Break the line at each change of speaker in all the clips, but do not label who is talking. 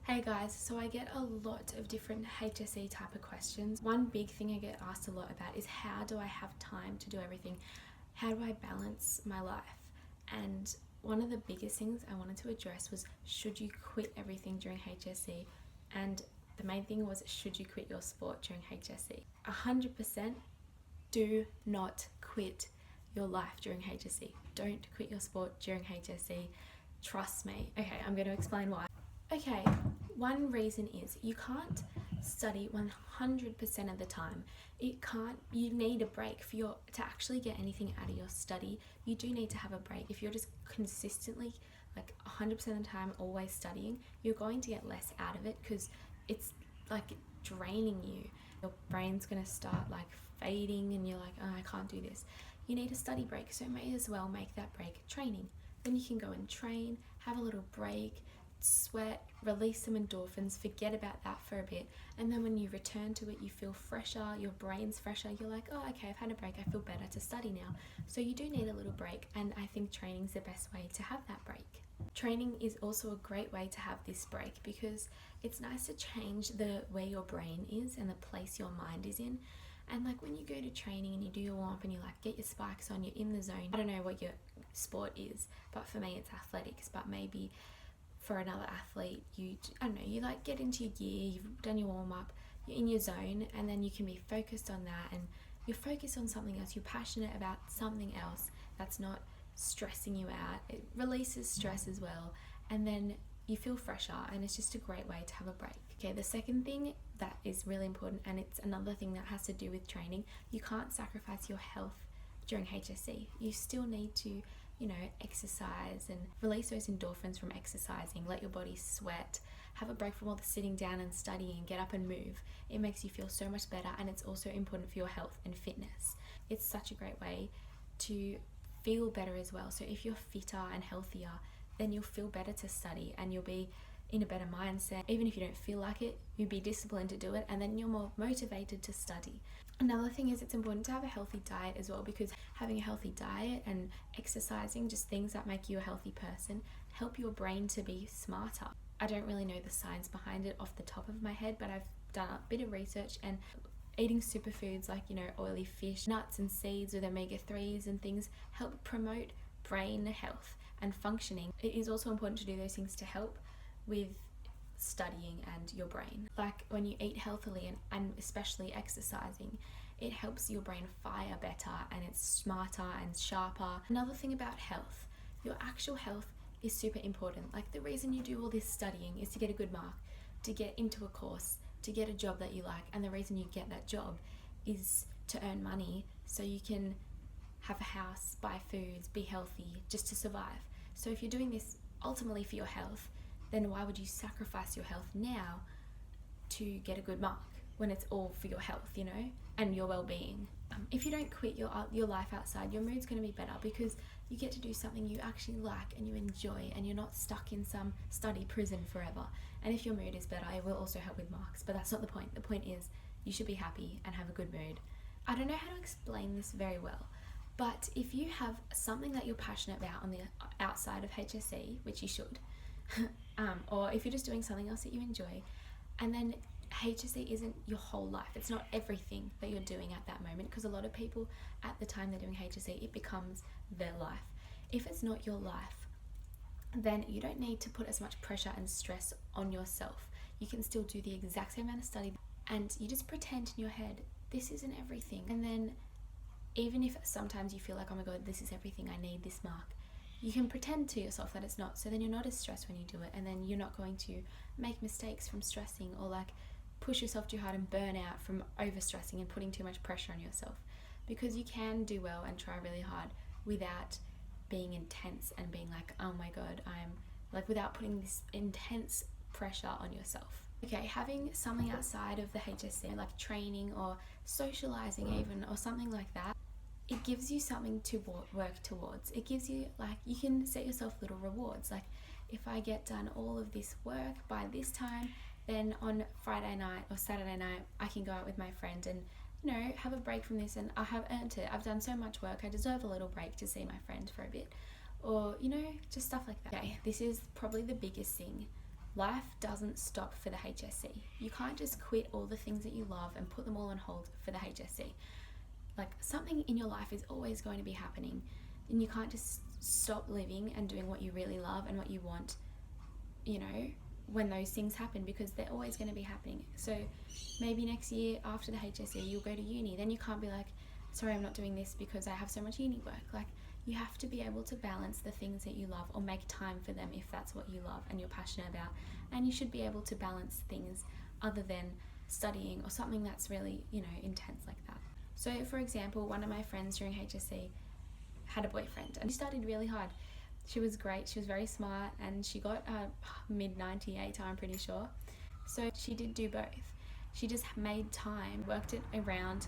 Hey guys, so I get a lot of different HSC type of questions. One big thing I get asked a lot about is how do I have time to do everything? How do I balance my life? And one of the biggest things I wanted to address was, should you quit everything during HSC? And the main thing was, should you quit your sport during HSC? 100% do not quit your life during HSC. Don't quit your sport during HSC. Trust me. Okay, I'm going to explain why. Okay, one reason is you can't study 100% of the time. You need a break to actually get anything out of your study. You do need to have a break. If you're just consistently like 100% of the time always studying, you're going to get less out of it because it's like draining you. Your brain's going to start like fading and you're like, oh, I can't do this. You need a study break, so may as well make that break training. Then you can go and train, have a little break, sweat, release some endorphins, forget about that for a bit, and then when you return to it you feel fresher, your brain's fresher, you're like, oh okay, I've had a break, I feel better to study now. So you do need a little break, and I think training's the best way to have that break. Training is also a great way to have this break because it's nice to change the way your brain is and the place your mind is in. And like when you go to training and you do your warm-up and you like get your spikes on, you're in the zone. I don't know what your sport is, but for me it's athletics, but maybe for another athlete, you like get into your gear, you've done your warm-up, you're in your zone, and then you can be focused on that, and you're focused on something else, you're passionate about something else that's not stressing you out. It releases stress as well, and then you feel fresher, and it's just a great way to have a break. Okay, the second thing that is really important, and it's another thing that has to do with training, you can't sacrifice your health during HSC. You still need to exercise and release those endorphins from exercising, let your body sweat, have a break from all the sitting down and studying, get up and move. It makes you feel so much better, and it's also important for your health and fitness. It's such a great way to feel better as well. So if you're fitter and healthier, then you'll feel better to study and you'll be in a better mindset. Even if you don't feel like it, you'll be disciplined to do it, and then you're more motivated to study. Another thing is it's important to have a healthy diet as well, because having a healthy diet and exercising, just things that make you a healthy person, help your brain to be smarter. I don't really know the science behind it off the top of my head, but I've done a bit of research, and eating superfoods like oily fish, nuts and seeds with omega-3s and things help promote brain health and functioning. It is also important to do those things to help with studying and your brain. Like when you eat healthily and especially exercising, it helps your brain fire better and it's smarter and sharper. Another thing about health, your actual health is super important. Like the reason you do all this studying is to get a good mark, to get into a course, to get a job that you like, and the reason you get that job is to earn money so you can have a house, buy foods, be healthy, just to survive. So if you're doing this ultimately for your health, then why would you sacrifice your health now to get a good mark when it's all for your health, and your well-being? If you don't quit your life outside, your mood's going to be better because you get to do something you actually like and you enjoy, and you're not stuck in some study prison forever. And if your mood is better, it will also help with marks, but that's not the point. The point is you should be happy and have a good mood. I don't know how to explain this very well, but if you have something that you're passionate about on the outside of HSC, which you should, or if you're just doing something else that you enjoy, and then HSC isn't your whole life, it's not everything that you're doing at that moment, because a lot of people at the time they're doing HSC, it becomes their life. If it's not your life, then you don't need to put as much pressure and stress on yourself. You can still do the exact same amount of study, and you just pretend in your head this isn't everything. And then even if sometimes you feel like, oh my god, this is everything, I need this mark, you can pretend to yourself that it's not, so then you're not as stressed when you do it, and then you're not going to make mistakes from stressing or like push yourself too hard and burn out from overstressing and putting too much pressure on yourself, because you can do well and try really hard without being intense and being like, oh my god, I'm like, without putting this intense pressure on yourself. Okay, having something outside of the HSC, like training or socializing even, or something like that, it gives you something to work towards. It gives you, like, you can set yourself little rewards. Like, if I get done all of this work by this time, then on Friday night or Saturday night, I can go out with my friend and, have a break from this, and I have earned it. I've done so much work, I deserve a little break to see my friend for a bit. Or, just stuff like that. Okay, this is probably the biggest thing life doesn't stop for the HSC. You can't just quit all the things that you love and put them all on hold for the HSC. Like, something in your life is always going to be happening, and you can't just stop living and doing what you really love and what you want, you know, when those things happen, because they're always going to be happening. So maybe next year after the HSC you'll go to uni, then you can't be like, sorry, I'm not doing this because I have so much uni work. Like, you have to be able to balance the things that you love, or make time for them if that's what you love and you're passionate about. And you should be able to balance things other than studying or something that's really, you know, intense like that. So for example, one of my friends during HSC had a boyfriend, and she studied really hard. She was great, she was very smart, and she got a mid-90 ATAR, I'm pretty sure. So she did do both. She just made time, worked it around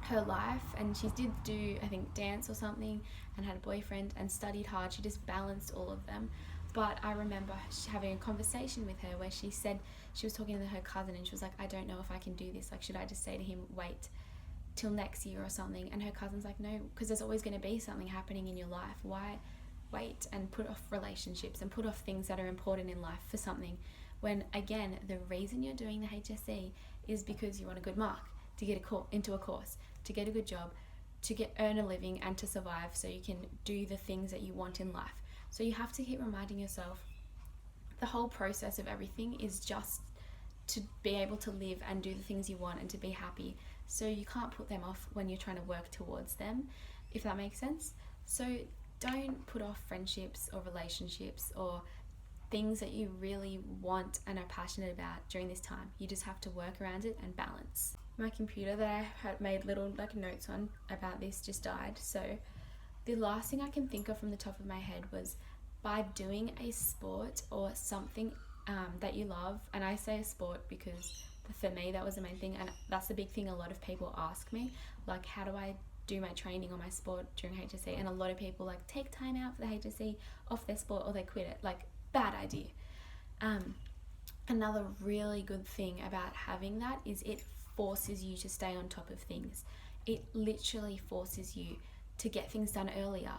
her life, and she did do, I think, dance or something, and had a boyfriend and studied hard. She just balanced all of them. But I remember having a conversation with her where she said, she was talking to her cousin, and she was like, I don't know if I can do this. Like, should I just say to him, wait till next year or something? And her cousin's like, no, because there's always going to be something happening in your life. Why wait and put off relationships and put off things that are important in life for something, when again, the reason you're doing the HSC is because you want a good mark, to get into a course, to get a good job, to earn a living, and to survive, so you can do the things that you want in life. So you have to keep reminding yourself, the whole process of everything is just to be able to live and do the things you want and to be happy. So you can't put them off when you're trying to work towards them, if that makes sense. So don't put off friendships or relationships or things that you really want and are passionate about during this time. You just have to work around it and balance. My computer that I had made little notes on about this just died. So the last thing I can think of from the top of my head was, by doing a sport or something that you love, and I say a sport because for me that was the main thing, and that's the big thing a lot of people ask me, like, how do I do my training or my sport during HSC? And a lot of people like take time out for the HSC off their sport, or they quit it. Like, bad idea. Another really good thing about having that is it forces you to stay on top of things. It literally forces you to get things done earlier,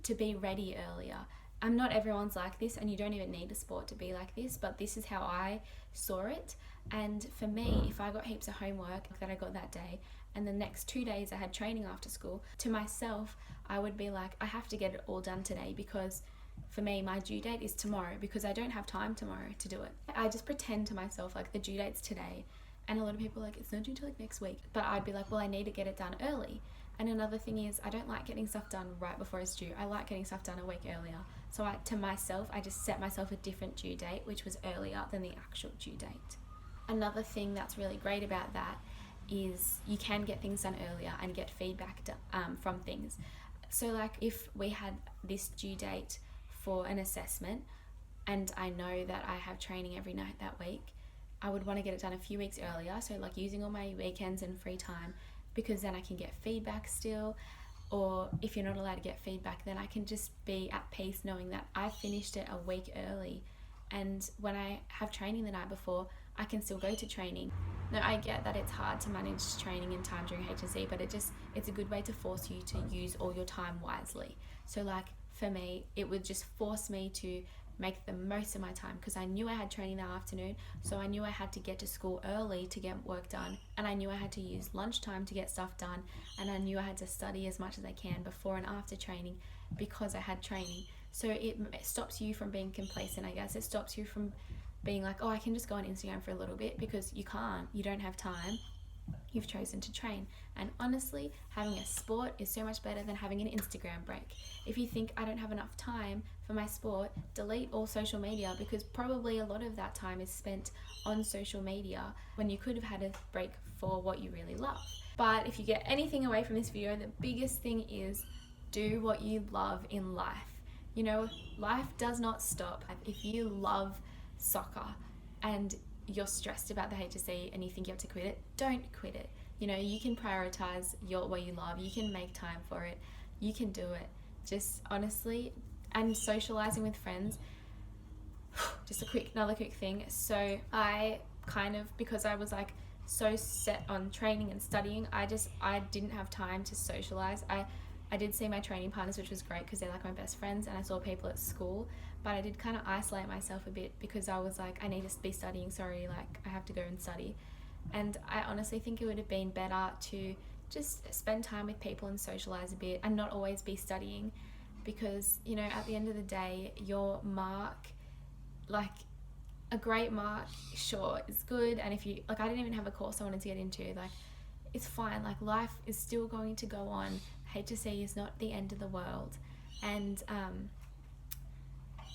to be ready earlier. Not everyone's like this, and you don't even need a sport to be like this, but this is how I saw it. And for me, if I got heaps of homework that I got that day, and the next 2 days I had training after school, to myself, I would be like, I have to get it all done today, because for me, my due date is tomorrow, because I don't have time tomorrow to do it. I just pretend to myself like the due date's today, and a lot of people are like, it's not due till like next week. But I'd be like, well, I need to get it done early. And another thing is, I don't like getting stuff done right before it's due. I like getting stuff done a week earlier. So to myself, I just set myself a different due date, which was earlier than the actual due date. Another thing that's really great about that is you can get things done earlier and get feedback from things. So like, if we had this due date for an assessment, and I know that I have training every night that week, I would want to get it done a few weeks earlier. So like, using all my weekends and free time, because then I can get feedback still. Or if you're not allowed to get feedback, then I can just be at peace knowing that I finished it a week early. And when I have training the night before, I can still go to training. Now, I get that it's hard to manage training and time during HSC, but it's a good way to force you to use all your time wisely. So like, for me, it would just force me to make the most of my time, because I knew I had training that afternoon, so I knew I had to get to school early to get work done, and I knew I had to use lunchtime to get stuff done, and I knew I had to study as much as I can before and after training, because I had training. So it stops you from being complacent, I guess. It stops you from being like, oh, I can just go on Instagram for a little bit, because you can't. You don't have time. You've chosen to train. And honestly, having a sport is so much better than having an Instagram break. If you think, I don't have enough time for my sport, delete all social media, because probably a lot of that time is spent on social media when you could have had a break for what you really love. But if you get anything away from this video, the biggest thing is, do what you love in life. You know, life does not stop. If you love soccer and you're stressed about the HSC and you think you have to quit it, don't quit it. You know, you can prioritize what you love. You can make time for it. You can do it. Just honestly, and socializing with friends. Just another quick thing. So I kind of, because I was like so set on training and studying, I didn't have time to socialize. I did see my training partners, which was great because they're like my best friends, and I saw people at school, but I did kind of isolate myself a bit because I was like, I need to be studying, sorry, like I have to go and study. And I honestly think it would have been better to just spend time with people and socialize a bit and not always be studying, because, you know, at the end of the day, your mark, like a great mark, sure, is good. And if you, like, I didn't even have a course I wanted to get into, like, it's fine, like life is still going to go on. HSC is not the end of the world. And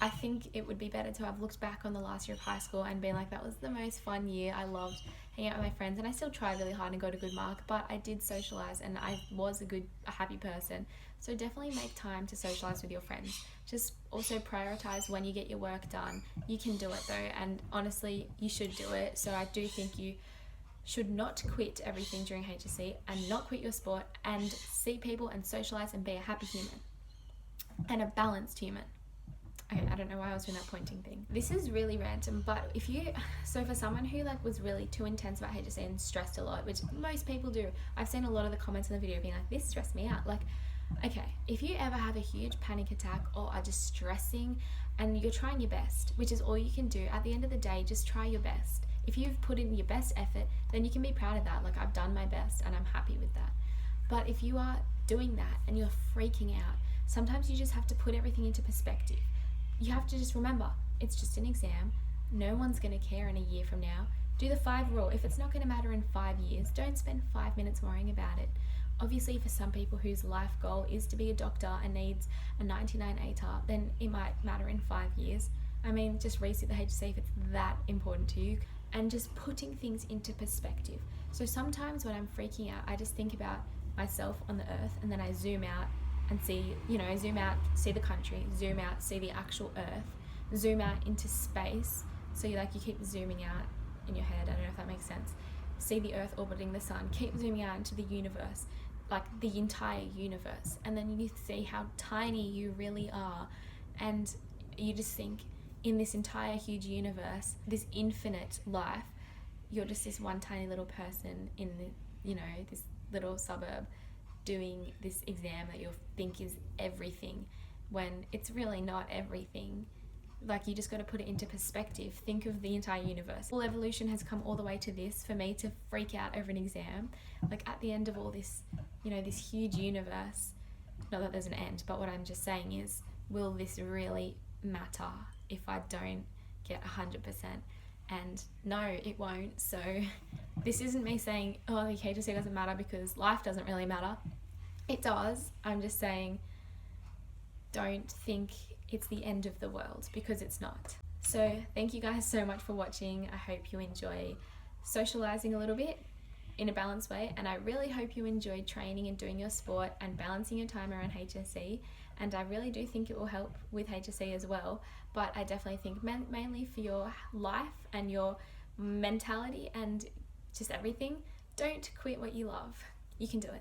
I think it would be better to have looked back on the last year of high school and been like, that was the most fun year. I loved hanging out with my friends, and I still tried really hard and got a good mark, but I did socialize and I was a happy person. So definitely make time to socialize with your friends. Just also prioritize when you get your work done. You can do it though, and honestly, you should do it. So I do think you should not quit everything during HSC and not quit your sport, and see people and socialize and be a happy human and a balanced human. Okay, I don't know why I was doing that pointing thing. This is really random, but so for someone who like was really too intense about HSC and stressed a lot, which most people do, I've seen a lot of the comments in the video being like, this stressed me out. Like, okay, if you ever have a huge panic attack or are just stressing and you're trying your best, which is all you can do, at the end of the day, just try your best. If you've put in your best effort, then you can be proud of that. Like, I've done my best and I'm happy with that. But if you are doing that and you're freaking out, sometimes you just have to put everything into perspective. You have to just remember, it's just an exam. No one's going to care in a year from now. Do the 5 rule. If it's not going to matter in 5 years, don't spend 5 minutes worrying about it. Obviously, for some people whose life goal is to be a doctor and needs a 99 ATAR, then it might matter in 5 years. I mean, just resit the HSC if it's that important to you, and just putting things into perspective. So sometimes when I'm freaking out, I just think about myself on the earth, and then I zoom out and see, zoom out, see the country, zoom out, see the actual earth, zoom out into space. So you keep zooming out in your head. I don't know if that makes sense. See the earth orbiting the sun, keep zooming out into the universe, like the entire universe. And then you see how tiny you really are. And you just think, in this entire huge universe, this infinite life, you're just this one tiny little person in this little suburb doing this exam that you think is everything, when it's really not everything. Like, you just got to put it into perspective. Think of the entire universe. All evolution has come all the way to this for me to freak out over an exam. Like, at the end of all this, this huge universe, not that there's an end, but what I'm just saying is, will this really matter if I don't get 100%? And no, it won't. So this isn't me saying, oh, the HSC doesn't matter because life doesn't really matter. It does. I'm just saying, don't think it's the end of the world, because it's not. So thank you guys so much for watching. I hope you enjoy socializing a little bit in a balanced way, and I really hope you enjoy training and doing your sport and balancing your time around HSC. And I really do think it will help with HSC as well, but I definitely think mainly for your life and your mentality and just everything, don't quit what you love. You can do it.